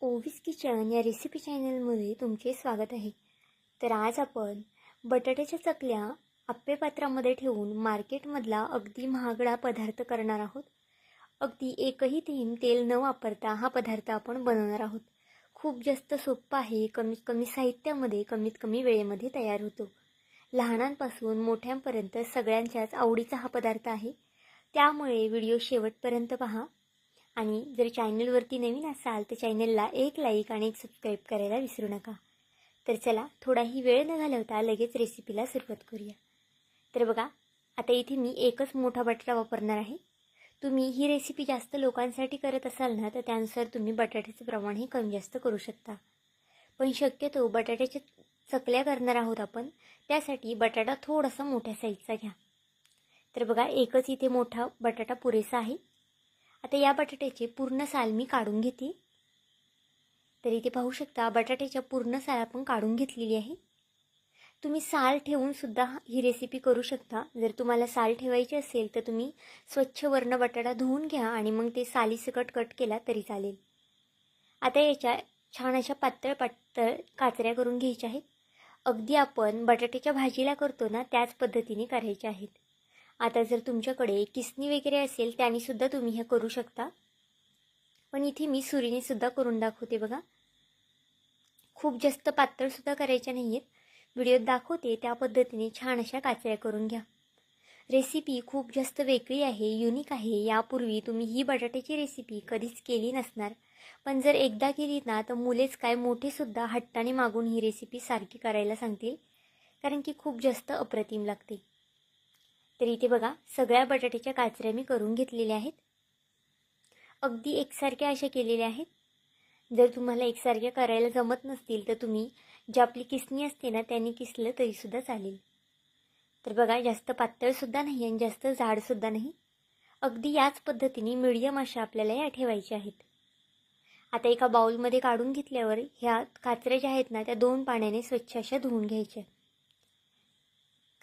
ओवीस kitchen या recipe चॅनलमध्ये तुमचे स्वागत आहे। तर आज आपण बटाट्याच्या चकल्या आप्पे पात्रामध्ये ठेवून मार्केटमधला अगदी महागडा पदार्थ करणार आहोत। अगदी एकही थेंब तेल न वापरता हा पदार्थ आपण बनवणार आहोत। खूप जास्त सोपा आहे, कमीत कमी साहित्यामध्ये कमीत कमी वेळेमध्ये तयार होतो। लहानांपासून मोठ्यांपर्यंत सगळ्यांच्याच आवडीचा हा पदार्थ आहे, त्यामुळे व्हिडिओ शेवटपर्यंत पहा। आणि जर चॅनलवरती नवीन असाल तर चॅनलला एक लाईक आणि एक सबस्क्राईब करायला विसरू नका। तर चला, थोडाही वेळ न घालवता लगेच रेसिपीला सुरुवात करूया। तर बघा, आता इथे मी एकच मोठा बटाटा वापरणार आहे। तुम्ही ही रेसिपी जास्त लोकांसाठी करत असाल ना, तर त्यानुसार तुम्ही बटाट्याचं प्रमाण हे कमी जास्त करू शकता। पण शक्यतो बटाट्याच्या चकल्या करणार आहोत आपण, त्यासाठी बटाटा थोडासा मोठ्या साईजचा घ्या। तर बघा, एकच इथे मोठा बटाटा पुरेसा आहे। आता या बटाट्याचे पूर्ण साल मी काढून घेते। तर इथे पाहू शकता, बटाट्याच्या पूर्ण साल आपण काढून घेतलेली आहे। तुम्ही साल ठेवून सुद्धा ही रेसिपी करू शकता। जर तुम्हाला साल ठेवायची असेल तर तुम्ही स्वच्छ वर्ण बटाटा धुवून घ्या आणि मग ते सालीसकट कट केला तरी चालेल। आता याच्या छान अशा पातळ पातळ काचऱ्या करून घ्यायच्या आहेत। अगदी आपण बटाट्याच्या भाजीला करतो ना, त्याच पद्धतीने करायच्या आहेत। आता जर तुमच्याकडे किसणी वगैरे असेल त्याने सुद्धा तुम्ही हे करू शकता, पण इथे मी सुरीने सुद्धा करून दाखवते। बघा, खूप जास्त पातळ सुद्धा करायच्या नाहीत, व्हिडिओत दाखवते त्या पद्धतीने छान अशा काचऱ्या करून घ्या। रेसिपी खूप जास्त वेगळी आहे, युनिक आहे। यापूर्वी तुम्ही ही बटाट्याची रेसिपी कधीच केली नसणार, पण जर एकदा केली ना तर मुलेच काय मोठे सुद्धा हट्टाने मागून ही रेसिपी सारखी करायला सांगतील, कारण की खूप जास्त अप्रतिम लागते। तर इथे बघा, सगळ्या बटाट्याच्या काचऱ्या मी करून घेतलेल्या आहेत। अगदी एकसारख्या अशा केलेल्या आहेत। जर तुम्हाला एकसारख्या करायला जमत नसतील तर तुम्ही जी आपली किसणी असते ना, त्याने किसलं तरी सुद्धा चालेल। तर बघा, जास्त पातळ सुद्धा नाही आणि जास्त जाड सुद्धा नाही, अगदी याच पद्धतीने मीडियम अशा आपल्याला या ठेवायच्या आहेत। आता एका बाउलमध्ये काढून घेतल्यावर ह्या काचऱ्या ज्या आहेत ना, त्या 2 पाण्याने स्वच्छ अशा धुवून घ्यायच्या,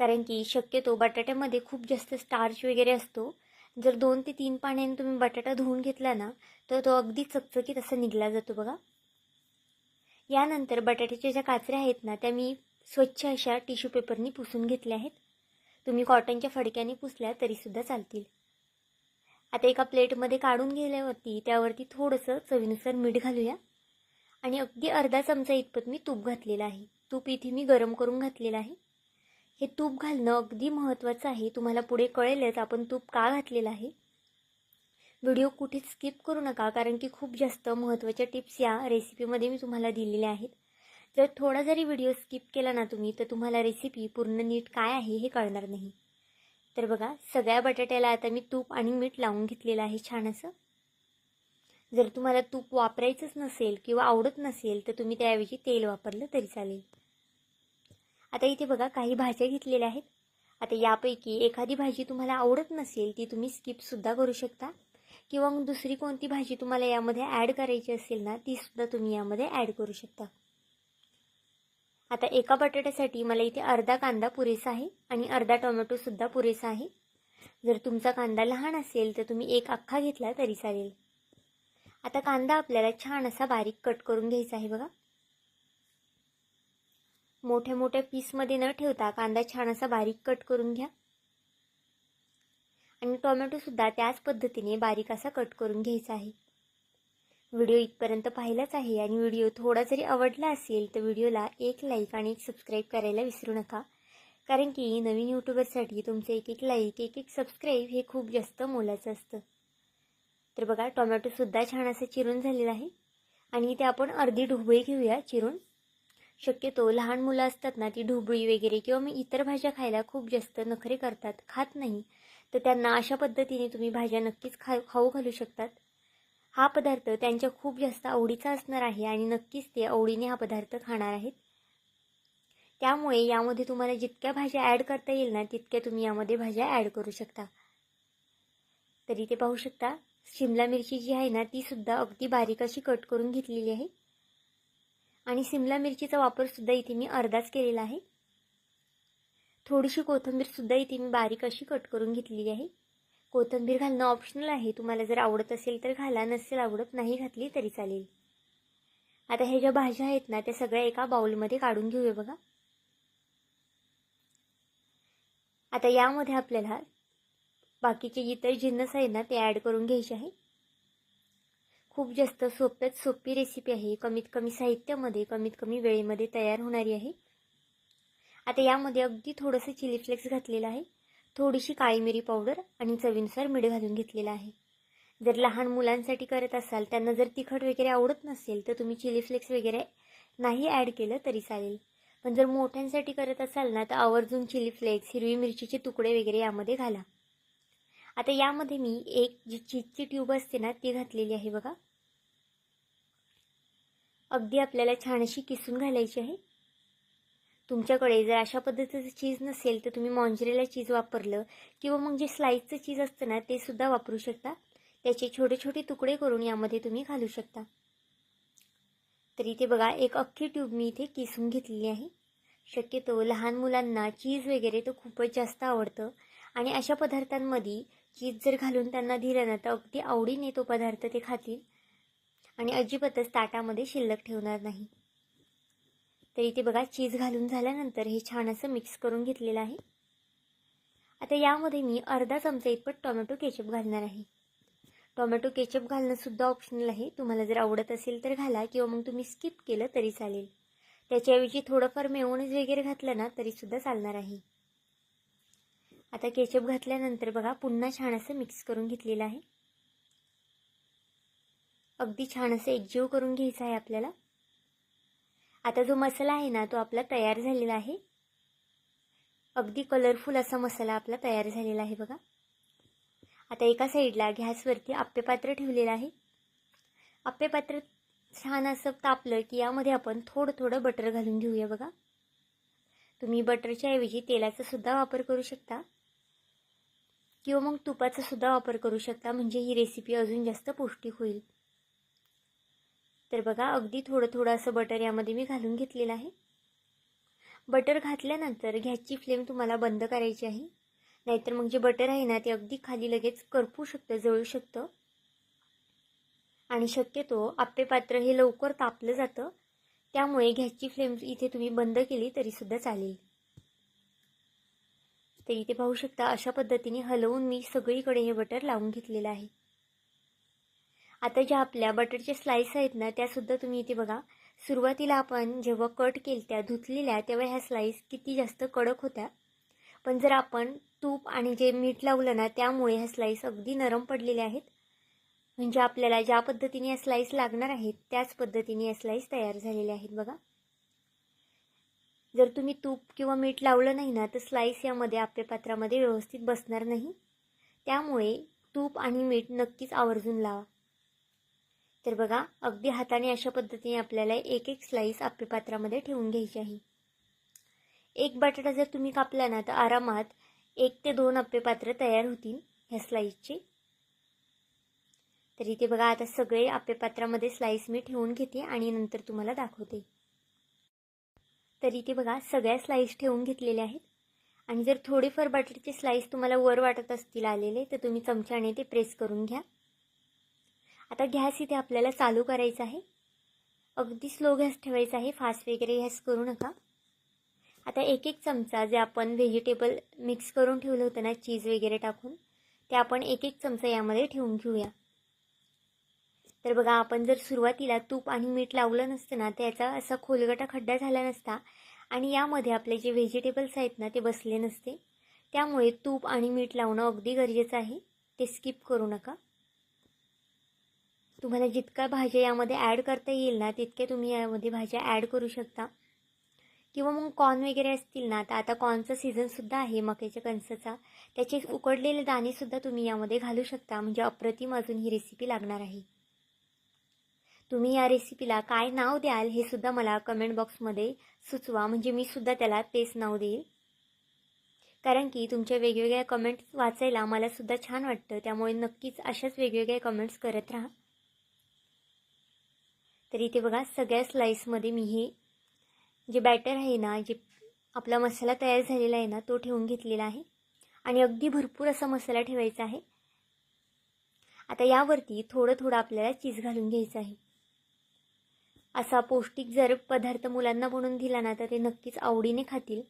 कारण की शक्यतो बटाट्यामध्ये खूप जास्त स्टार्च वगैरे असतो। जर 2 ते 3 पाण्याने तुम्ही बटाटा धुवून घेतला ना, तर तो अगदी चकचकीत असा निघला जातो। बघा, यानंतर बटाट्याच्या ज्या काचऱ्या आहेत ना, त्या मी स्वच्छ अशा टिश्यू पेपरनी पुसून घेतल्या आहेत। तुम्ही कॉटनच्या फडक्याने पुसल्या तरी सुद्धा चालतील। आता एका प्लेटमध्ये काढून घेतल्यावरती त्यावरती थोडंसं चवीनुसार मीठ घालूया आणि अगदी अर्धा चमचा इतपत मी तूप घातलेलं आहे। तूप इथे मी गरम करून घातलेलं आहे। हे तूप घालणं अगदी महत्त्वाचं आहे, तुम्हाला पुढे कळेलच आपण तूप का घातलेलं आहे। व्हिडिओ कुठेच स्किप करू नका, कारण की खूप जास्त महत्त्वाच्या टिप्स या रेसिपीमध्ये मी तुम्हाला दिलेल्या आहेत। जर थोडा जरी व्हिडिओ स्किप केला ना तुम्ही, तर तुम्हाला रेसिपी पूर्ण नीट काय आहे हे कळणार नाही। तर बघा, सगळ्या बटाट्याला आता मी तूप आणि मीठ लावून घेतलेलं आहे छान असं। जर तुम्हाला तूप वापरायचंच नसेल किंवा आवडत नसेल तर तुम्ही त्याऐवजी तेल वापरलं तरी चालेल। आता इथे बघा, काही भाज्या घेतलेल्या आहेत। आता यापैकी एखादी भाजी तुम्हाला आवडत नसेल ती तुम्ही स्किप सुद्धा करू शकता, किंवा मग दुसरी कोणती भाजी तुम्हाला यामध्ये ॲड करायची असेल ना, ती सुद्धा तुम्ही यामध्ये ॲड करू शकता। आता एका बटाट्यासाठी मला इथे अर्धा कांदा पुरेसा आहे आणि अर्धा टोमॅटो सुद्धा पुरेसा आहे। जर तुमचा कांदा लहान असेल तर तुम्ही एक अख्खा घेतला तरी चालेल। आता कांदा आपल्याला छान असा बारीक कट करून घ्यायचा आहे। बघा, मोठ्या मोठ्या पीसमध्ये न ठेवता कांदा छान असा बारीक कट करून घ्या आणि टोमॅटो सुद्धा त्याच पद्धतीने बारीक असा कट करून घ्यायचा आहे। व्हिडिओ इथपर्यंत पाहिलाच आहे आणि व्हिडिओ थोडा जरी आवडला असेल तर व्हिडिओला एक लाईक आणि एक सबस्क्राईब करायला विसरू नका, कारण की नवीन यूट्यूबरसाठी तुमचे एक एक लाईक एक एक सबस्क्राईब हे खूप जास्त मोलाचं असतं। तर बघा, टोमॅटो सुद्धा छान असं चिरून झालेला आहे आणि इथे आपण अर्धी ढोबळी घेऊया चिरून। शक्यतो लहान मुलं असतात ना, ती ढोबळी वगैरे किंवा मग इतर भाज्या खायला खूप जास्त नखरे करतात, खात नाही, तर त्यांना अशा पद्धतीने तुम्ही भाज्या नक्कीच खाऊ घालू शकतात। हा पदार्थ त्यांच्या खूप जास्त आवडीचा असणार आहे आणि नक्कीच ते आवडीने हा पदार्थ खाणार आहेत। त्यामुळे यामध्ये तुम्हाला जितक्या भाज्या ॲड करता येईल ना, तितक्या तुम्ही यामध्ये भाज्या ॲड करू शकता। तर इथे पाहू शकता, शिमला मिरची जी आहे ना, ती सुद्धा अगदी बारीक अशी कट करून घेतलेली आहे आणि शिमला मिरचीचा वापर सुद्धा इथे मी अर्धाच केलेला आहे। थोडीशी कोथिंबीर सुद्धा इथे मी बारीक अशी कट करून घेतलेली आहे। कोथिंबीर घालणं ऑप्शनल आहे, तुम्हाला जर आवडत असेल तर घाला, नसेल आवडत नाही घातली तरी चालेल। आता ह्या ज्या भाज्या आहेत ना त्या सगळ्या एका बाउलमध्ये काढून घेऊया बघा. आता यामध्ये आपल्याला बाकीचे इतर जिन्नस आहेत ना ते ॲड करून घ्यायचे आहे. खूप जास्त सोप्यात सोपी रेसिपी आहे. कमीत कमी साहित्यामध्ये कमीत कमी वेळेमध्ये तयार होणारी आहे. आता यामध्ये अगदी थोडंसं चिली फ्लेक्स घातलेलं आहे, थोडीशी काळी मिरी पावडर आणि चवीनुसार मीठ घालून घेतलेलं आहे. जर लहान मुलांसाठी करत असाल, त्यांना जर तिखट वगैरे आवडत नसेल तर तुम्ही चिली फ्लेक्स वगैरे नाही ॲड केलं तरी चालेल. पण जर मोठ्यांसाठी करत असाल ना तर आवर्जून चिली फ्लेक्स, हिरवी मिरचीचे तुकडे वगैरे यामध्ये घाला. आता यामध्ये मी एक जी चीजची ट्यूब असते ना ती घातलेली आहे बघा. अगदी आपल्याला छान अशी किसून घालायची आहे. तुमच्याकडे जर अशा पद्धतीचं चीज नसेल तर तुम्ही मॉन्जरेला चीज वापरलं किंवा मग जे स्लाइसचं चीज असतं ना ते सुद्धा वापरू शकता. त्याचे छोटे छोटे तुकडे करून यामध्ये तुम्ही घालू शकता. तर इथे बघा एक अख्खी ट्यूब मी इथे किसून घेतलेली आहे. शक्यतो लहान मुलांना चीज वगैरे तर खूपच जास्त आवडतं आणि अशा पदार्थांमध्ये चीज जर घालून त्यांना दिलं ना तर अगदी आवडीने तो पदार्थ ते खातील आणि अजिबातच ताटामध्ये शिल्लक ठेवणार नाही. तर इथे बघा चीज घालून झाल्यानंतर हे छान असं मिक्स करून घेतलेलं आहे. आता यामध्ये मी अर्धा चमचा इतपत टोमॅटो केचप घालणार आहे. टोमॅटो केचप घालणं सुद्धा ऑप्शनल आहे. तुम्हाला जर आवडत असेल तर घाला किंवा मग तुम्ही स्किप केलं तरी चालेल. त्याच्याऐवजी थोडंफार मेयोनीज वगैरे घातलं ना तरी सुद्धा चालणार आहे. आता केचप घातल्यानंतर बघा पुन्हा छान असं मिक्स करून घेतलेलं आहे. अगदी छान असं एकजीव करून घ्यायचं आहे आपल्याला. आता जो मसाला आहे ना तो आपला तयार झालेला आहे. अगदी कलरफुल असा मसाला आपला तयार झालेला आहे बघा. आता एका साईडला गॅसवरती आप्पेपात्र ठेवलेलं आहे. आप्पेपात्र छान असं तापलं की यामध्ये आपण थोडं थोडं बटर घालून घेऊया बघा. तुम्ही बटरच्या ऐवजी तेलाचा सुद्धा वापर करू शकता किंवा मग तुपाचा सुद्धा वापर करू शकता, म्हणजे ही रेसिपी अजून जास्त पौष्टिक होईल. तर बघा अगदी थोडं थोडं असं बटर यामध्ये मी घालून घेतलेलं आहे. बटर घातल्यानंतर गॅसची फ्लेम तुम्हाला बंद करायची आहे, नाहीतर मग जे बटर आहे ना ते अगदी खाली लगेच करपू शकतं, जळू शकतं. आणि शक्यतो आप्पेपात्र हे लवकर तापलं जातं, त्यामुळे गॅसची फ्लेम इथे तुम्ही बंद केली तरी सुद्धा चालेल. तर इथे पाहू शकता अशा पद्धतीने हलवून मी सगळीकडे हे बटर लावून घेतलेलं आहे. आता ज्या आपल्या बटरच्या स्लाइस आहेत ना त्यासुद्धा तुम्ही इथे बघा, सुरुवातीला आपण जेव्हा कट केल्या धुतलेल्या तेव्हा ह्या स्लाइस किती जास्त कडक होत्या, पण जर आपण तूप आणि जे मीठ लावलं ना त्यामुळे ह्या स्लाइस अगदी नरम पडलेल्या आहेत. म्हणजे आपल्याला ज्या पद्धतीने या स्लाइस लागणार आहेत त्याच पद्धतीने या स्लाइस तयार झालेल्या आहेत बघा. जर तुम्ही तूप किंवा मीठ लावलं नाही ना तर स्लाइस यामध्ये आप्पेपात्रामध्ये व्यवस्थित बसणार नाही, त्यामुळे तूप आणि मीठ नक्कीच आवर्जून लावा. तर बघा अगदी हाताने अशा पद्धतीने आपल्याला एक एक स्लाइस आप्पेपात्रामध्ये ठेवून घ्यायची आहे. एक बटाटा जर तुम्ही कापला ना तर आरामात 1 ते 2 आप्पेपात्र तयार होतील ह्या स्लाइसचे. तर इथे बघा आता सगळे आप्पेपात्रामध्ये स्लाइस मी ठेवून घेते आणि नंतर तुम्हाला दाखवते. तर इथे बघा सगळ्या स्लाइस ठेवून घेतलेल्या आहेत. आणि जर थोडेफार बटाट्याचे स्लाइस तुम्हाला वर वाटत असतील आलेले तर तुम्ही चमच्याने ते प्रेस करून घ्या. आता गॅस इथे आपल्याला चालू करायचा आहे. अगदी स्लो गॅस ठेवायचा आहे, फास्ट वगैरे गॅस करू नका. आता एक एक चमचा जे आपण व्हेजिटेबल मिक्स करून ठेवलं होतं ना चीज वगैरे टाकून, ते आपण एक एक चमचा यामध्ये ठेवून घेऊया. तर बघा आपण जर सुरुवातीला तूप आणि मीठ लावलं नसतं ना त्याचा असा खोलगटा खड्डा झाला नसता आणि यामध्ये आपले जे व्हेजिटेबल्स आहेत ना ते बसले नसते. त्यामुळे तूप आणि मीठ लावणं अगदी गरजेचं आहे, ते स्किप करू नका. तुम्हाला जितका भाज्या यामध्ये ॲड करता येईल ना तितके तुम्ही यामध्ये भाज्या ॲड करू शकता. किंवा मग कॉर्न वगैरे असतील ना तर आता कॉर्नचा सीझनसुद्धा आहे मक्याच्या कणसाचा, त्याचे उकडलेले दाणेसुद्धा तुम्ही यामध्ये घालू शकता. म्हणजे अप्रतिम अजून ही रेसिपी लागणार आहे. तुम्ही या रेसिपीला काय नाव द्याल हे सुद्धा मला कमेंट बॉक्समध्ये सुचवा, म्हणजे मी सुद्धा त्याला तेच नाव देईल. कारण की तुमच्या वेगवेगळ्या कमेंट्स वाचायला मला सुद्धा छान वाटतं, त्यामुळे नक्कीच अशाच वेगवेगळ्या कमेंट्स करत राहा. तर इथे बघा सगळ्या स्लाइसमध्ये मी हे जे बॅटर आहे ना, जे आपला मसाला तयार झालेला आहे ना तो ठेवून घेतलेला आहे आणि अगदी भरपूर असा मसाला ठेवायचा आहे. आता यावरती थोडं थोडं आपल्याला चीज घालून घ्यायचं आहे. असा पौष्टिक जर पदार्थ मुलांना बनवून दिला ना तर ते नक्कीच आवडीने खातील.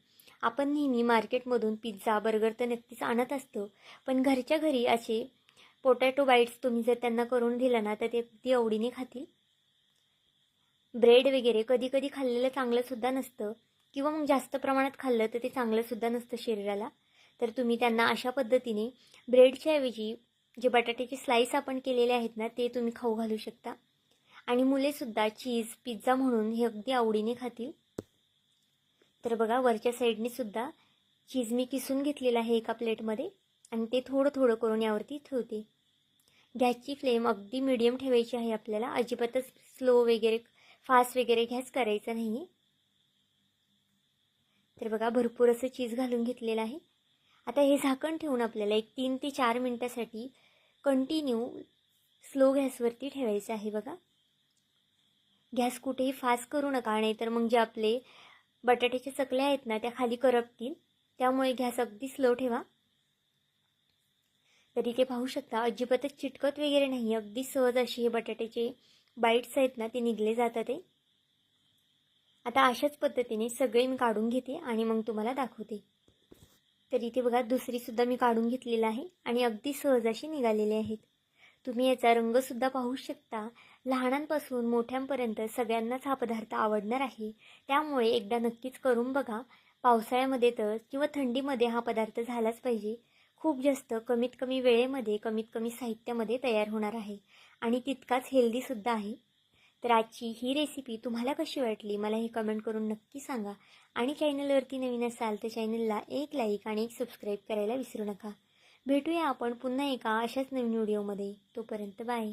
आपण नेहमी मार्केटमधून पिझ्झा बर्गर तर नक्कीच आणत असतो, पण घरच्या घरी असे पोटॅटो बाईट्स तुम्ही जर त्यांना करून दिलं ना तर ते अगदी आवडीने खातील. ब्रेड वगैरे कधी कधी खाल्लेलं चांगलंसुद्धा नसतं, किंवा मग जास्त प्रमाणात खाल्लं तर ते चांगलंसुद्धा नसतं शरीराला. तर तुम्ही त्यांना अशा पद्धतीने ब्रेडच्या ऐवजी जे बटाट्याचे स्लाईस आपण केलेले आहेत ना ते तुम्ही खाऊ घालू शकता. आणि मुलेसुद्धा चीज पिझ्झा म्हणून हे अगदी आवडीने खातील. तर बघा, वरच्या साईडने सुद्धा चीज मी किसून घेतलेलं आहे एका प्लेटमध्ये, आणि ते थोडं थोडं करून यावरती ठेवते. गॅसची फ्लेम अगदी मीडियम ठेवायची आहे आपल्याला, अजिबातच स्लो वगैरे फास्ट वगैरे गॅस करायचा नाही. तर बघा, भरपूर असं चीज घालून घेतलेलं आहे. आता हे झाकण ठेवून आपल्याला एक 3 ते 4 मिनटासाठी कंटिन्यू स्लो गॅसवरती ठेवायचं आहे. बघा, गॅस कुठेही फास्ट करू नका, नाही तर मग जे आपले बटाट्याच्या चकल्या आहेत ना त्या खाली करपतील. त्यामुळे गॅस अगदी स्लो ठेवा. तर इथे पाहू शकता अजिबातच चिटकत वगैरे नाही, अगदी सहज अशी हे बटाट्याचे बाईट्स आहेत ना ते निघले जातात ते. आता अशाच पद्धतीने सगळे मी काढून घेते आणि मग तुम्हाला दाखवते. तर इथे बघा, दुसरीसुद्धा मी काढून घेतलेलं आहे आणि अगदी सहज अशी निघालेले आहेत. तुम्ही याचा रंगसुद्धा पाहू शकता. लहानांपासून मोठ्यांपर्यंत सगळ्यांनाच हा पदार्थ आवडणार आहे. त्यामुळे एकदा नक्कीच करून बघा. पावसाळ्यामध्ये तर किंवा थंडीमध्ये हा पदार्थ झालाच पाहिजे. खूप जास्त कमीत कमी वेळेमध्ये कमीत कमी साहित्यामध्ये तयार होणार आहे आणि तितकाच हेल्दीसुद्धा आहे. तर आजची ही रेसिपी तुम्हाला कशी वाटली मला हे कमेंट करून नक्की सांगा. आणि चॅनलवरती नवीन असाल तर चॅनलला एक लाईक आणि एक सबस्क्राईब करायला विसरू नका. भेटूया आपण पुन्हा एका अशाच नवीन व्हिडिओमध्ये. तोपर्यंत बाय.